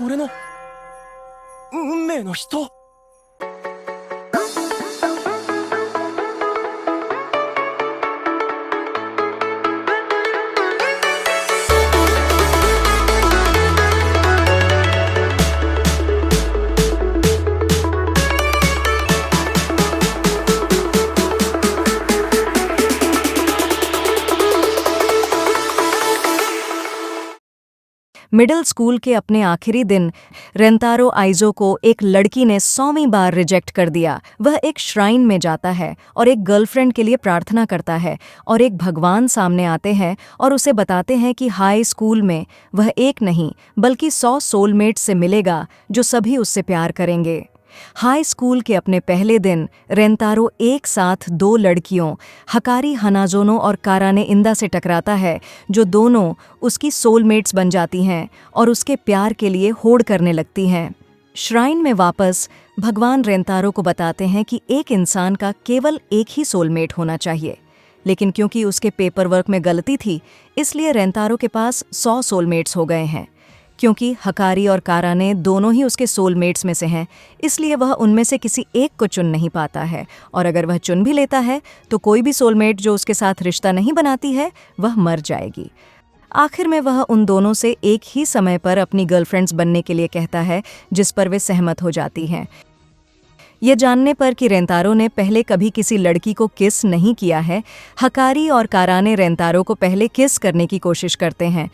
俺の運命の人。मिडिल school के अपने आखिरी दिन रेंतारो आइजो को एक लड़की ने 100वीं बार रिजेक्ट कर दिया। वह एक श्राइन में जाता है और एक गर्लफ्रेंड के लिए प्रार्थना करता है और एक भगवान सामने आते हैं और उसे बताते हैं कि हाई स्कूल में वह एक नहीं बल्कि 100 सोलमेट्स से मिलेगा जो सभी उससे प्यार करेंगे। हाई स्कूल के अपने पहले दिन रेंतारो एक साथ 2 लड़कियों हकारी हनाजोनो और काराने इंदा से टकराता है जो दोनों उसकी सोलमेट्स बन जाती हैं और उसके प्यार के लिए होड़ करने लगती हैं। श्राइन में वापस भगवान रेंतारो को बताते हैं कि एक इंसान का केवल एक ही सोलमेट होना चाहिए, लेकिन क्योंकि उसके पेपर वर्क में गलती थी इसलिए रेंतारो के पास 100 सोलमेट्स हो गए हैं। क्योंकि हकारी और काराने दोनों ही उसके सोलमेट्स में से हैं, इसलिए वह उनमें से किसी एक को चुन नहीं पाता है, और अगर वह चुन भी लेता है तो कोई भी सोलमेट जो उसके साथ रिश्ता नहीं बनाती है वह मर जाएगी। आखिर में वह उन दोनों से एक ही समय पर अपनी गर्लफ्रेंड्स बनने के लिए कहता है, जिस पर वे सहमत हो जाती हैं। यह जानने पर कि रेंतारो ने पहले कभी किसी लड़की को किस नहीं किया है, हकारी और काराने रेंतारो को पहले किस करने की कोशिश करते हैं।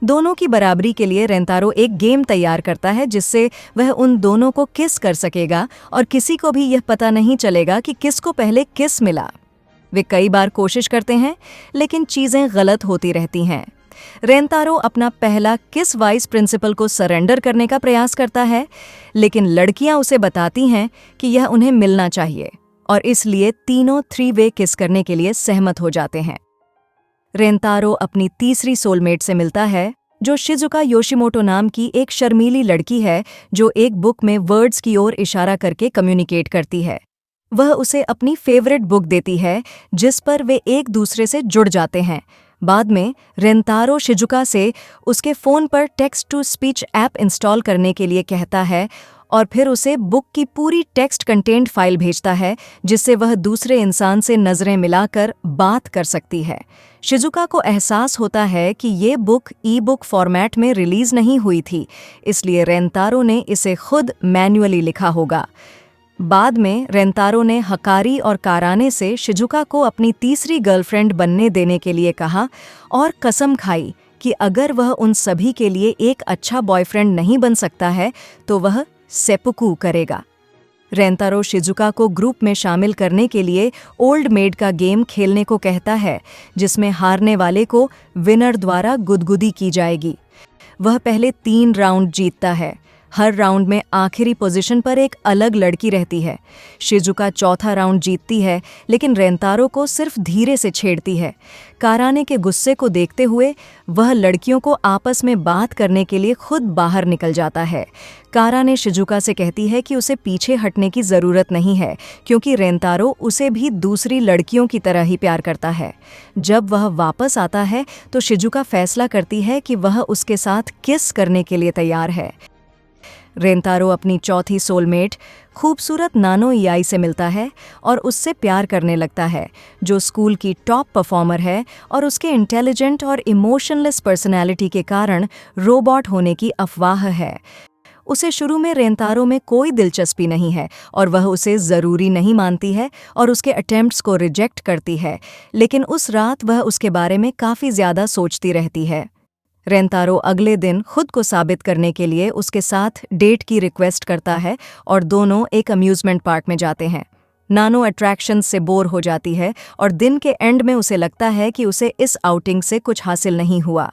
दोनों की बराबरी के लिए रेंतारो एक गेम तैयार करता है जिससे वह उन दोनों को किस कर सकेगा और किसी को भी यह पता नहीं चलेगा कि किसको पहले किस मिला। वे कई बार कोशिश करते हैं लेकिन चीज़ें गलत होती रहती हैं। रेंतारो अपना पहला किस वाइस प्रिंसिपल को सरेंडर करने का प्रयास करता है, लेकिन लड़कियां उसे बताती हैं कि यह उन्हें मिलना चाहिए और इसलिए तीनों 3 वे किस करने के लिए सहमत हो जाते हैं। रेंतारो अपनी तीसरी सोलमेट से मिलता है जो शिजुका योशिमोटो नाम की एक शर्मीली लड़की है जो एक बुक में वर्ड्स की ओर इशारा करके कम्युनिकेट करती है। वह उसे अपनी फेवरेट बुक देती है जिस पर वे एक दूसरे से जुड़ जाते हैं। बाद में रेंतारो शिजुका से उसके फ़ोन पर text to speech app install करने के लिए कहता है और फिर उसे बुक की पूरी टेक्स्ट कंटेंट फाइल भेजता है जिससे वह दूसरे इंसान से नज़रें मिलाकर बात कर सकती है। शिजुका को एहसास होता है कि ये बुक ई-बुक फॉर्मेट में रिलीज़ नहीं हुई थी, इसलिए रेंतारो ने इसे खुद मैन्युअली लिखा होगा। बाद में रेंतारो ने हकारी और काराने से शिजुका को अपनी तीसरी गर्लफ्रेंड बनने देने के लिए कहा और कसम खाई कि अगर वह उन सभी के लिए एक अच्छा बॉयफ्रेंड नहीं बन सकता है तो वह सेपुकू करेगा। रेंतारो शिजुका को ग्रुप में शामिल करने के लिए ओल्ड मेड का गेम खेलने को कहता है जिसमें हारने वाले को विनर द्वारा गुदगुदी की जाएगी। वह पहले 3 राउंड जीतता है। हर राउंड में आखिरी पोजीशन पर एक अलग लड़की रहती है। शिजुका चौथा राउंड जीतती है लेकिन रेंतारो को सिर्फ धीरे से छेड़ती है। काराने के गुस्से को देखते हुए वह लड़कियों को आपस में बात करने के लिए खुद बाहर निकल जाता है। काराने शिजुका से कहती है कि उसे पीछे हटने की ज़रूरत नहीं है क्योंकि रेंतारो उसे भी दूसरी लड़कियों की तरह ही प्यार करता है। जब वह वापस आता है तो शिजुका फैसला करती है कि वह उसके साथ किस करने के लिए तैयार है। रेंतारो अपनी चौथी सोलमेट खूबसूरत नानो इयाई से मिलता है और उससे प्यार करने लगता है जो स्कूल की टॉप परफॉर्मर है और उसके इंटेलिजेंट और इमोशनलेस पर्सनैलिटी के कारण रोबोट होने की अफवाह है। उसे शुरू में रेंतारो में कोई दिलचस्पी नहीं है और वह उसे ज़रूरी नहीं मानती है और उसके अटेम्प्ट्स को रिजेक्ट करती है, लेकिन उस रात वह उसके बारे में काफ़ी ज़्यादा सोचती रहती है। रेंतारो अगले दिन खुद को साबित करने के लिए उसके साथ डेट की रिक्वेस्ट करता है और दोनों एक अम्यूज़मेंट पार्क में जाते हैं। नानो अट्रैक्शंस से बोर हो जाती है और दिन के एंड में उसे लगता है कि उसे इस आउटिंग से कुछ हासिल नहीं हुआ,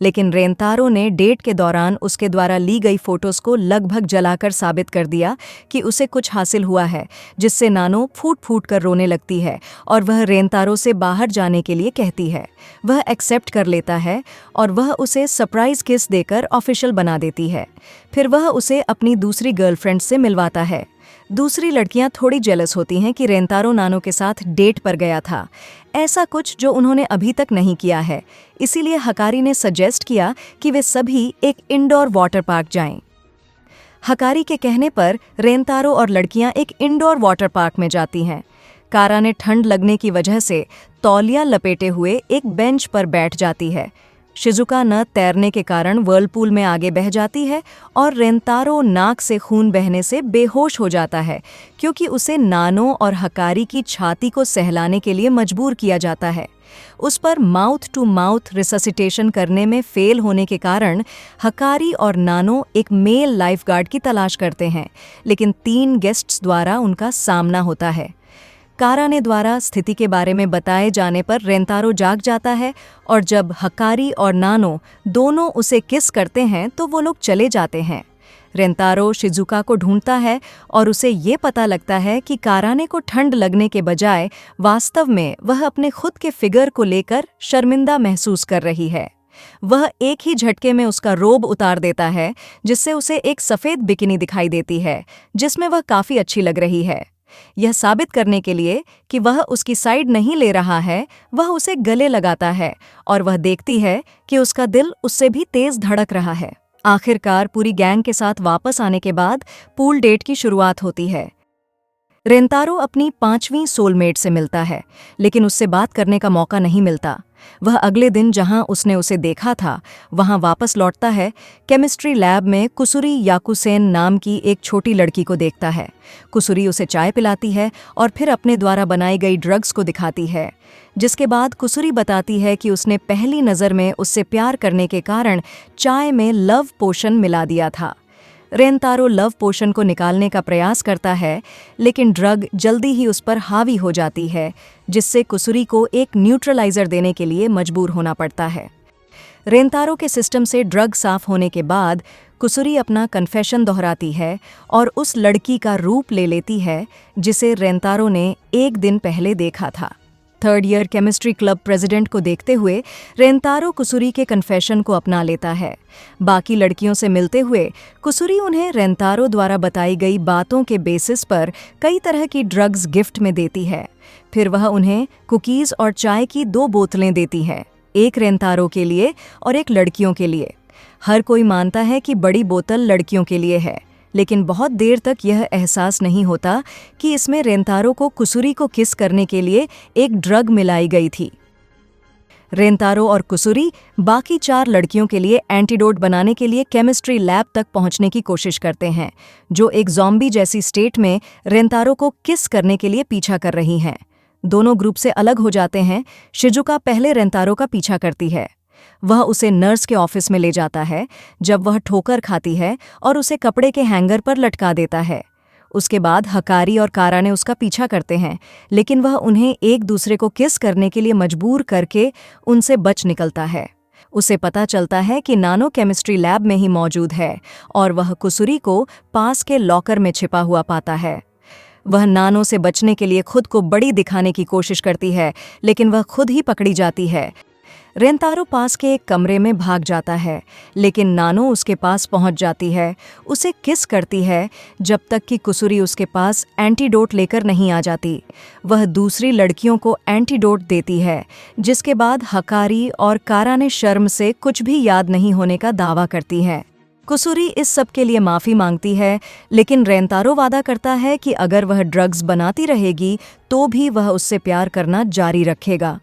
लेकिन रेंतारो ने डेट के दौरान उसके द्वारा ली गई फोटोज़ को लगभग जलाकर साबित कर दिया कि उसे कुछ हासिल हुआ है, जिससे नानो फूट फूट कर रोने लगती है और वह रेंतारो से बाहर जाने के लिए कहती है। वह एक्सेप्ट कर लेता है और वह उसे सरप्राइज किस देकर ऑफिशियल बना देती है। फिर वह उसे अपनी दूसरी गर्लफ्रेंड से मिलवाता है। दूसरी लड़कियां थोड़ी जेलस होती हैं कि रेंतारो नानो के साथ डेट पर गया था, ऐसा कुछ जो उन्होंने अभी तक नहीं किया है। इसीलिए हकारी ने सजेस्ट किया कि वे सभी एक इंडोर वाटर पार्क जाएं। हकारी के कहने पर रेंतारो और लड़कियां एक इंडोर वाटर पार्क में जाती हैं। कारा ने ठंड लगने की वजह से तौलिया लपेटे हुए एक बेंच पर बैठ जाती है। शिजुका न तैरने के कारण व्हर्लपूल में आगे बह जाती है और रेंतारो नाक से खून बहने से बेहोश हो जाता है, क्योंकि उसे नानो और हकारी की छाती को सहलाने के लिए मजबूर किया जाता है। उस पर माउथ टू माउथ रिससिटेशन करने में फेल होने के कारण हकारी और नानो एक मेल लाइफगार्ड की तलाश करते हैं, लेकिन 3 गेस्ट्स द्वारा उनका सामना होता है। कारा ने द्वारा स्थिति के बारे में बताए जाने पर रेंतारो जाग जाता है और जब हकारी और नानो दोनों उसे किस करते हैं तो वो लोग चले जाते हैं। रेंतारो शिजुका को ढूंढता है और उसे ये पता लगता है कि काराने को ठंड लगने के बजाय वास्तव में वह अपने खुद के फिगर को लेकर शर्मिंदा महसूस कर रही है। वह एक ही झटके में उसका रोब उतार देता है, जिससे उसे एक सफ़ेद बिकिनी दिखाई देती है जिसमें वह काफ़ी अच्छी लग रही है। यह साबित करने के लिए कि वह उसकी साइड नहीं ले रहा है, वह उसे गले लगाता है और वह देखती है कि उसका दिल उससे भी तेज धड़क रहा है। आखिरकार पूरी गैंग के साथ वापस आने के बाद पूल डेट की शुरुआत होती है। रेंतारो अपनी 5वीं सोलमेट से मिलता है, लेकिन उससे बात करने का मौका नहीं मिलता। वह अगले दिन जहां उसने उसे देखा था वहां वापस लौटता है। केमिस्ट्री लैब में कुसुरी याकुसेन नाम की एक छोटी लड़की को देखता है। कुसुरी उसे चाय पिलाती है और फिर अपने द्वारा बनाई गई ड्रग्स को दिखाती है, जिसके बाद कुसुरी बताती है कि उसने पहली नज़र में उससे प्यार करने के कारण चाय में लव पोशन मिला दिया था। रेंतारो लव पोशन को निकालने का प्रयास करता है, लेकिन ड्रग जल्दी ही उस पर हावी हो जाती है, जिससे कुसुरी को एक न्यूट्रलाइजर देने के लिए मजबूर होना पड़ता है। रेंतारो के सिस्टम से ड्रग साफ होने के बाद कुसुरी अपना कन्फेशन दोहराती है और उस लड़की का रूप ले लेती है जिसे रेंतारो ने एक दिन पहले देखा था। 3rd year chemistry club president को देखते हुए रेंतारो कुसुरी के कन्फेशन को अपना लेता है। बाकी लड़कियों से मिलते हुए कुसुरी उन्हें रेंतारो द्वारा बताई गई बातों के बेसिस पर कई तरह की ड्रग्स गिफ्ट में देती है। फिर वह उन्हें कुकीज़ और चाय की 2 बोतलें देती है, एक रेंतारो के लिए और एक लड़कियों के लिए। हर कोई मानता है कि बड़ी बोतल लड़कियों के लिए है, लेकिन बहुत देर तक यह एहसास नहीं होता कि इसमें रेंतारो को कुसुरी को किस करने के लिए एक ड्रग मिलाई गई थी। रेंतारो और कुसुरी बाकी 4 लड़कियों के लिए एंटीडोट बनाने के लिए केमिस्ट्री लैब तक पहुंचने की कोशिश करते हैं, जो एक ज़ॉम्बी जैसी स्टेट में रेंतारो को किस करने के लिए पीछा कर रही हैं। दोनों ग्रुप से अलग हो जाते हैं। शिजुका पहले रेंतारो का पीछा करती है। वह उसे नर्स के ऑफिस में ले जाता है, जब वह ठोकर खाती है और उसे कपड़े के हैंगर पर लटका देता है। उसके बाद हकारी और कारा ने उसका पीछा करते हैं, लेकिन वह उन्हें एक दूसरे को किस करने के लिए मजबूर करके उनसे बच निकलता है। उसे पता चलता है कि नानो केमिस्ट्री लैब में ही मौजूद है और वह कुसुरी को पास के लॉकर में छिपा हुआ पाता है। वह नानो से बचने के लिए खुद को बड़ी दिखाने की कोशिश करती है, लेकिन वह खुद ही पकड़ी जाती है। रेंतारो पास के एक कमरे में भाग जाता है, लेकिन नानो उसके पास पहुंच जाती है, उसे किस करती है, जब तक कि कुसुरी उसके पास एंटीडोट लेकर नहीं आ जाती। वह दूसरी लड़कियों को एंटीडोट देती है, जिसके बाद हकारी और कारा ने शर्म से कुछ भी याद नहीं होने का दावा करती है। कुसुरी इस सब के लिए माफ़ी मांगती है, लेकिन रेंतारो वादा करता है कि अगर वह ड्रग्स बनाती रहेगी तो भी वह उससे प्यार करना जारी रखेगा।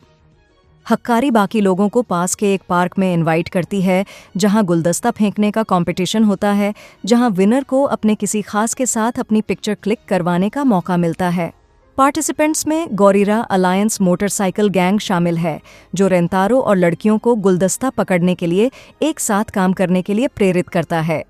हक्कारी बाकी लोगों को पास के एक पार्क में इनवाइट करती है, जहां गुलदस्ता फेंकने का कंपटीशन होता है, जहां विनर को अपने किसी खास के साथ अपनी पिक्चर क्लिक करवाने का मौका मिलता है। पार्टिसिपेंट्स में गोरिरा अलायंस मोटरसाइकिल गैंग शामिल है, जो रेंतारो और लड़कियों को गुलदस्ता पकड़ने के लिए एक साथ काम करने के लिए प्रेरित करता है।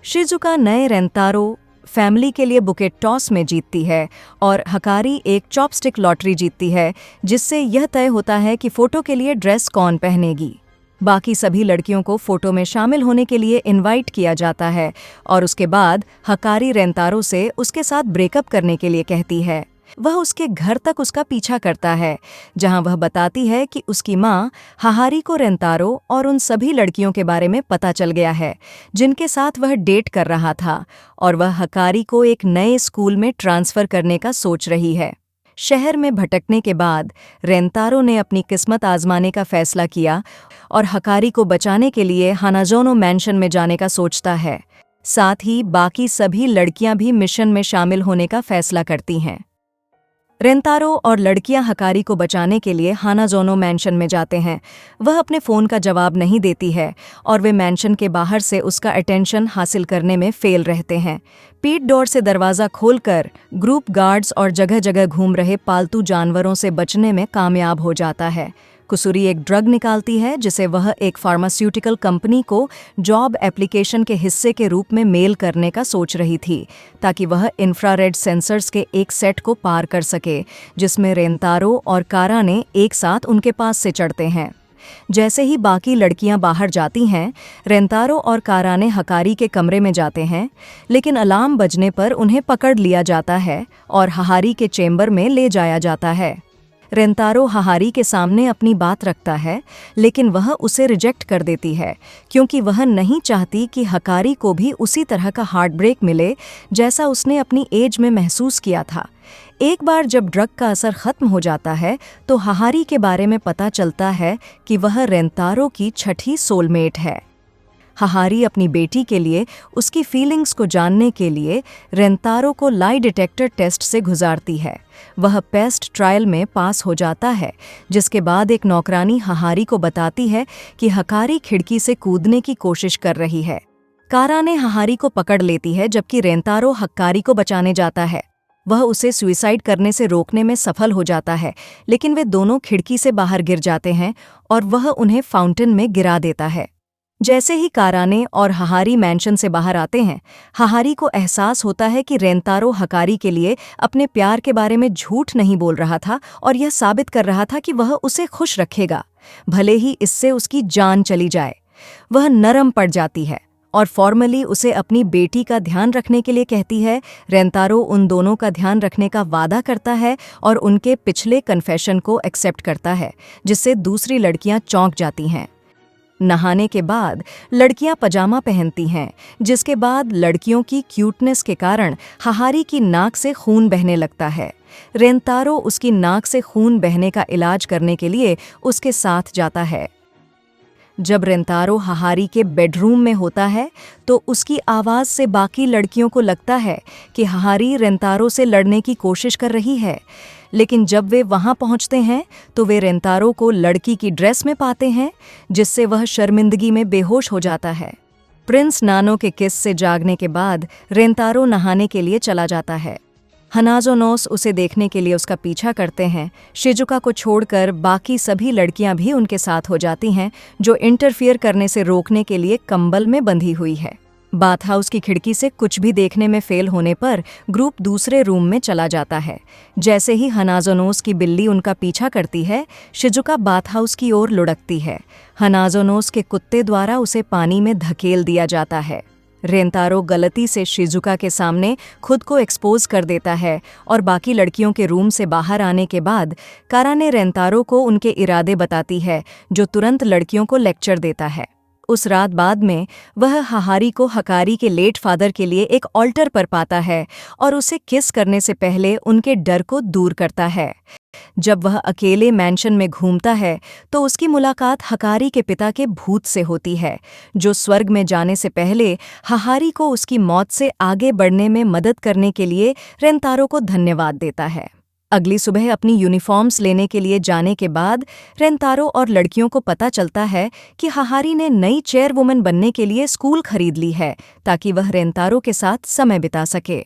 शिजुका नए रेंतारो फैमिली के लिए बुके टॉस में जीतती है और हकारी एक चॉपस्टिक लॉटरी जीतती है, जिससे यह तय होता है कि फ़ोटो के लिए ड्रेस कौन पहनेगी। बाकी सभी लड़कियों को फ़ोटो में शामिल होने के लिए इनवाइट किया जाता है और उसके बाद हकारी रेंतारो से उसके साथ ब्रेकअप करने के लिए कहती है। वह उसके घर तक उसका पीछा करता है, जहां वह बताती है कि उसकी माँ हहारी को रेंतारो और उन सभी लड़कियों के बारे में पता चल गया है जिनके साथ वह डेट कर रहा था, और वह हकारी को एक नए स्कूल में ट्रांसफ़र करने का सोच रही है। शहर में भटकने के बाद रेंतारो ने अपनी किस्मत आजमाने का फैसला किया और हकारी को बचाने के लिए हानाजोनो मैंशन में जाने का सोचता है। साथ ही बाकी सभी लड़कियां भी मिशन में शामिल होने का फैसला करती हैं। रेंतारो और लड़कियां हकारी को बचाने के लिए हानाजोनो मैंशन में जाते हैं। वह अपने फ़ोन का जवाब नहीं देती है और वे मैंशन के बाहर से उसका अटेंशन हासिल करने में फेल रहते हैं। पीठ डोर से दरवाज़ा खोलकर ग्रुप गार्ड्स और जगह जगह घूम रहे पालतू जानवरों से बचने में कामयाब हो जाता है। कुसुरी एक ड्रग निकालती है जिसे वह एक फार्मास्यूटिकल कंपनी को जॉब एप्लीकेशन के हिस्से के रूप में मेल करने का सोच रही थी, ताकि वह इंफ्रारेड सेंसर्स के एक सेट को पार कर सके जिसमें रेंतारो और काराने एक साथ उनके पास से चढ़ते हैं। जैसे ही बाकी लड़कियां बाहर जाती हैं, रेंतारो और काराने हकारी के कमरे में जाते हैं, लेकिन अलार्म बजने पर उन्हें पकड़ लिया जाता है और हहारी के चेंबर में ले जाया जाता है। रेंतारो हहारी के सामने अपनी बात रखता है, लेकिन वह उसे रिजेक्ट कर देती है क्योंकि वह नहीं चाहती कि हकारी को भी उसी तरह का हार्ट ब्रेक मिले जैसा उसने अपनी एज में महसूस किया था। एक बार जब ड्रग का असर खत्म हो जाता है तो हहारी के बारे में पता चलता है कि वह रेंतारो की छठी सोलमेट है। हहारी अपनी बेटी के लिए उसकी फीलिंग्स को जानने के लिए रेंतारो को लाई डिटेक्टर टेस्ट से गुजारती है। वह पेस्ट ट्रायल में पास हो जाता है, जिसके बाद एक नौकरानी हहारी को बताती है कि हकारी खिड़की से कूदने की कोशिश कर रही है। काराने हहारी को पकड़ लेती है जबकि रेंतारो हकारी को बचाने जाता है। वह उसे सुइसाइड करने से रोकने में सफल हो जाता है, लेकिन वे दोनों खिड़की से बाहर गिर जाते हैं और वह उन्हें फाउंटेन में गिरा देता है। जैसे ही काराने और हहारी मैंशन से बाहर आते हैं, हहारी को एहसास होता है कि रेंतारो हकारी के लिए अपने प्यार के बारे में झूठ नहीं बोल रहा था और यह साबित कर रहा था कि वह उसे खुश रखेगा, भले ही इससे उसकी जान चली जाए। वह नरम पड़ जाती है और फॉर्मली उसे अपनी बेटी का ध्यान रखने के लिए कहती है। रेंतारो उन दोनों का ध्यान रखने का वादा करता है और उनके पिछले कन्फेशन को एक्सेप्ट करता है, जिससे दूसरी लड़कियां चौंक जाती हैं। नहाने के बाद लड़कियां पजामा पहनती हैं, जिसके बाद लड़कियों की क्यूटनेस के कारण हहारी की नाक से खून बहने लगता है। रेंतारो उसकी नाक से खून बहने का इलाज करने के लिए उसके साथ जाता है। जब रेंतारो हहारी के बेडरूम में होता है तो उसकी आवाज़ से बाकी लड़कियों को लगता है कि हहारी रेंतारो से लड़ने की कोशिश कर रही है, लेकिन जब वे वहां पहुंचते हैं तो वे रेंतारो को लड़की की ड्रेस में पाते हैं, जिससे वह शर्मिंदगी में बेहोश हो जाता है। प्रिंस नानो के किस से जागने के बाद रेंतारो नहाने के लिए चला जाता है। हनाजोनोस उसे देखने के लिए उसका पीछा करते हैं। शिजुका को छोड़कर बाकी सभी लड़कियां भी उनके साथ हो जाती हैं, जो इंटरफियर करने से रोकने के लिए कंबल में बंधी हुई है। बाथ हाउस की खिड़की से कुछ भी देखने में फेल होने पर ग्रुप दूसरे रूम में चला जाता है। जैसे ही हनाजोनोस की बिल्ली उनका पीछा करती है, शिजुका बाथ हाउस की ओर लुढ़कती है। हनाजोनोस के कुत्ते द्वारा उसे पानी में धकेल दिया जाता है। रेंतारो गलती से शिजुका के सामने खुद को एक्सपोज कर देता है और बाकी लड़कियों के रूम से बाहर आने के बाद काराने रेंतारो को उनके इरादे बताती है, जो तुरंत लड़कियों को लेक्चर देता है। उस रात बाद में वह हहारी को हकारी के लेट फादर के लिए एक ऑल्टर पर पाता है और उसे किस करने से पहले उनके डर को दूर करता है। जब वह अकेले मैंशन में घूमता है तो उसकी मुलाकात हकारी के पिता के भूत से होती है, जो स्वर्ग में जाने से पहले हहारी को उसकी मौत से आगे बढ़ने में मदद करने के लिए रेंतारो को धन्यवाद देता है। अगली सुबह अपनी यूनिफॉर्म्स लेने के लिए जाने के बाद रेंतारो और लड़कियों को पता चलता है कि हहारी ने नई चेयरवुमन बनने के लिए स्कूल खरीद ली है, ताकि वह रेंतारो के साथ समय बिता सके।